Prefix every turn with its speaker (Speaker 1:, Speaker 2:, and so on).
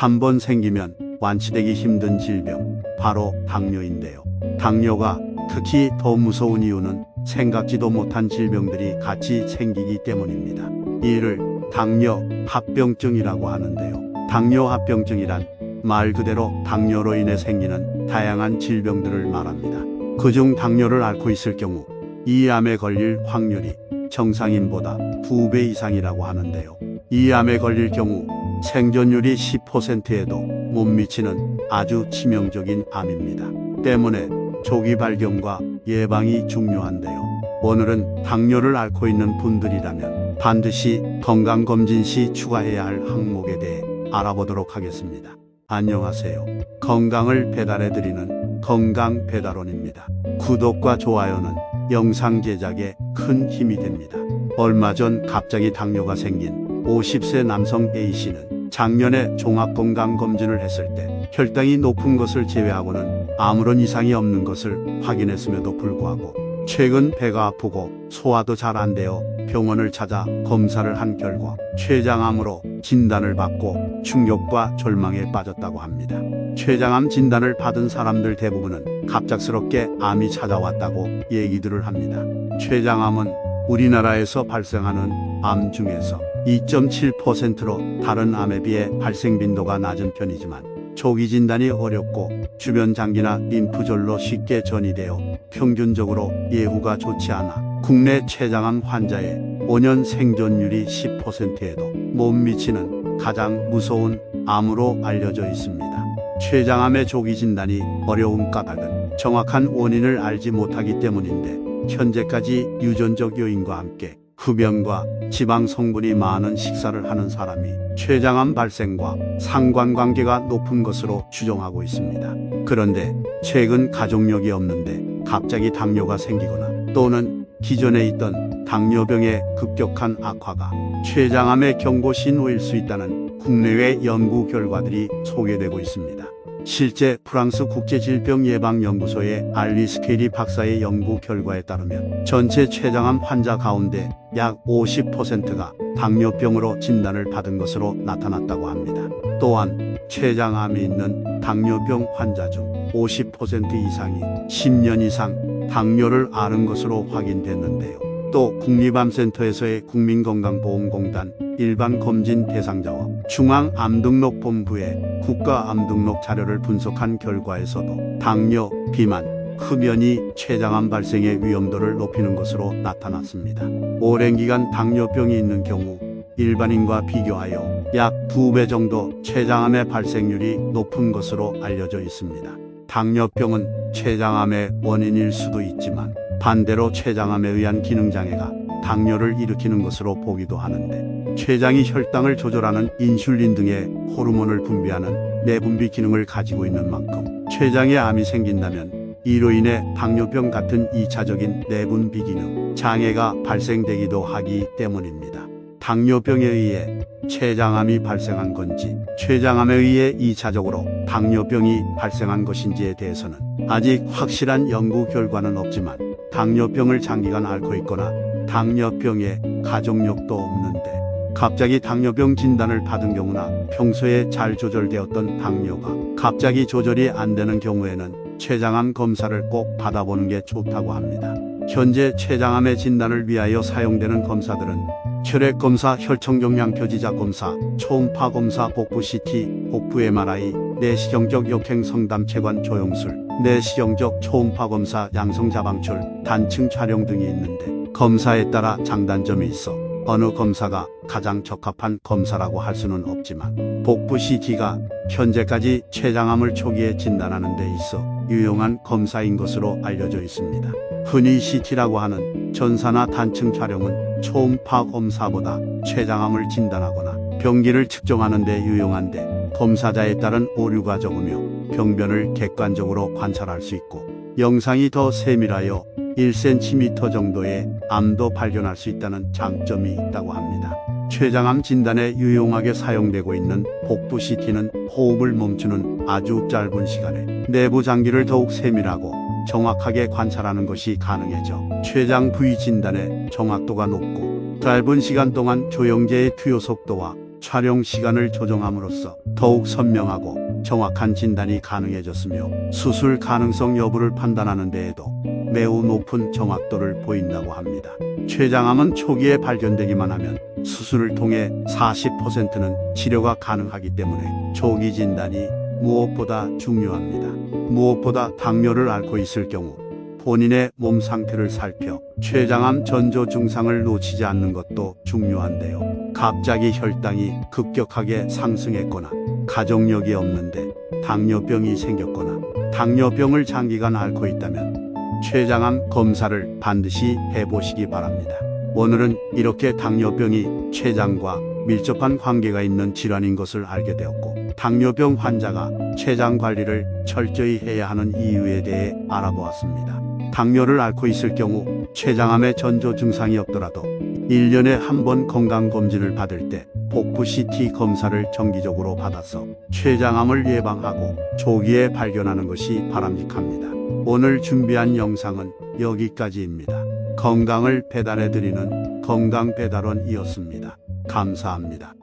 Speaker 1: 한 번 생기면 완치되기 힘든 질병, 바로 당뇨인데요. 당뇨가 특히 더 무서운 이유는 생각지도 못한 질병들이 같이 생기기 때문입니다. 이를 당뇨 합병증이라고 하는데요. 당뇨 합병증이란 말 그대로 당뇨로 인해 생기는 다양한 질병들을 말합니다. 그중 당뇨를 앓고 있을 경우 이 암에 걸릴 확률이 정상인보다 2배 이상이라고 하는데요. 이 암에 걸릴 경우 생존율이 10%에도 못 미치는 아주 치명적인 암입니다. 때문에 조기 발견과 예방이 중요한데요. 오늘은 당뇨를 앓고 있는 분들이라면 반드시 건강검진 시 추가해야 할 항목에 대해 알아보도록 하겠습니다. 안녕하세요. 건강을 배달해드리는 건강배달원입니다. 구독과 좋아요는 영상 제작에 큰 힘이 됩니다. 얼마 전 갑자기 당뇨가 생긴 50세 남성 A씨는 작년에 종합건강검진을 했을 때 혈당이 높은 것을 제외하고는 아무런 이상이 없는 것을 확인했음에도 불구하고 최근 배가 아프고 소화도 잘 안 되어 병원을 찾아 검사를 한 결과 췌장암으로 진단을 받고 충격과 절망에 빠졌다고 합니다. 췌장암 진단을 받은 사람들 대부분은 갑작스럽게 암이 찾아왔다고 얘기들을 합니다. 췌장암은 우리나라에서 발생하는 암 중에서 2.7%로 다른 암에 비해 발생 빈도가 낮은 편이지만 조기 진단이 어렵고 주변 장기나 림프절로 쉽게 전이되어 평균적으로 예후가 좋지 않아 국내 췌장암 환자의 5년 생존율이 10%에도 못 미치는 가장 무서운 암으로 알려져 있습니다. 췌장암의 조기 진단이 어려운 까닭은 정확한 원인을 알지 못하기 때문인데 현재까지 유전적 요인과 함께 흡연과 지방 성분이 많은 식사를 하는 사람이 췌장암 발생과 상관관계가 높은 것으로 추정하고 있습니다. 그런데 최근 가족력이 없는데 갑자기 당뇨가 생기거나 또는 기존에 있던 당뇨병의 급격한 악화가 췌장암의 경고 신호일 수 있다는 국내외 연구 결과들이 소개되고 있습니다. 실제 프랑스 국제질병예방연구소의 알리 스케리 박사의 연구 결과에 따르면 전체 췌장암 환자 가운데 약 50%가 당뇨병으로 진단을 받은 것으로 나타났다고 합니다. 또한 췌장암이 있는 당뇨병 환자 중 50% 이상이 10년 이상 당뇨를 앓은 것으로 확인됐는데요. 또 국립암센터에서의 국민건강보험공단 일반검진 대상자와 중앙암등록본부의 국가암등록 자료를 분석한 결과에서도 당뇨, 비만, 흡연이 췌장암 발생의 위험도를 높이는 것으로 나타났습니다. 오랜 기간 당뇨병이 있는 경우 일반인과 비교하여 약 2배 정도 췌장암의 발생률이 높은 것으로 알려져 있습니다. 당뇨병은 췌장암의 원인일 수도 있지만 반대로 췌장암에 의한 기능장애가 당뇨를 일으키는 것으로 보기도 하는데 췌장이 혈당을 조절하는 인슐린 등의 호르몬을 분비하는 내분비 기능을 가지고 있는 만큼 췌장에 암이 생긴다면 이로 인해 당뇨병 같은 2차적인 내분비 기능 장애가 발생되기도 하기 때문입니다. 당뇨병에 의해 췌장암이 발생한 건지 췌장암에 의해 2차적으로 당뇨병이 발생한 것인지에 대해서는 아직 확실한 연구 결과는 없지만 당뇨병을 장기간 앓고 있거나 당뇨병에 가족력도 없는데 갑자기 당뇨병 진단을 받은 경우나 평소에 잘 조절되었던 당뇨가 갑자기 조절이 안 되는 경우에는 췌장암 검사를 꼭 받아보는 게 좋다고 합니다. 현재 췌장암의 진단을 위하여 사용되는 검사들은 혈액검사, 혈청경량표지자 검사, 초음파 검사, 복부 CT, 복부 MRI, 내시경적 역행성담체관 조영술, 내시경적 초음파 검사, 양성자방출, 단층 촬영 등이 있는데 검사에 따라 장단점이 있어 어느 검사가 가장 적합한 검사라고 할 수는 없지만 복부 CT가 현재까지 췌장암을 초기에 진단하는 데 있어 유용한 검사인 것으로 알려져 있습니다. 흔히 CT라고 하는 전사나 단층 촬영은 초음파 검사보다 췌장암을 진단하거나 병기를 측정하는 데 유용한데 검사자에 따른 오류가 적으며 병변을 객관적으로 관찰할 수 있고 영상이 더 세밀하여 1cm 정도의 암도 발견할 수 있다는 장점이 있다고 합니다. 췌장암 진단에 유용하게 사용되고 있는 복부 CT는 호흡을 멈추는 아주 짧은 시간에 내부 장기를 더욱 세밀하고 정확하게 관찰하는 것이 가능해져 췌장 부위 진단의 정확도가 높고 짧은 시간 동안 조영제의 투여 속도와 촬영 시간을 조정함으로써 더욱 선명하고 정확한 진단이 가능해졌으며 수술 가능성 여부를 판단하는 데에도 매우 높은 정확도를 보인다고 합니다. 췌장암은 초기에 발견되기만 하면 수술을 통해 40%는 치료가 가능하기 때문에 조기 진단이 무엇보다 중요합니다. 무엇보다 당뇨를 앓고 있을 경우 본인의 몸 상태를 살펴 췌장암 전조 증상을 놓치지 않는 것도 중요한데요. 갑자기 혈당이 급격하게 상승했거나 가족력이 없는데 당뇨병이 생겼거나 당뇨병을 장기간 앓고 있다면 췌장암 검사를 반드시 해보시기 바랍니다. 오늘은 이렇게 당뇨병이 췌장과 밀접한 관계가 있는 질환인 것을 알게 되었고, 당뇨병 환자가 췌장 관리를 철저히 해야 하는 이유에 대해 알아보았습니다. 당뇨를 앓고 있을 경우 췌장암의 전조 증상이 없더라도 1년에 한 번 건강검진을 받을 때 복부 CT 검사를 정기적으로 받아서 췌장암을 예방하고 조기에 발견하는 것이 바람직합니다. 오늘 준비한 영상은 여기까지입니다. 건강을 배달해드리는 건강배달원이었습니다. 감사합니다.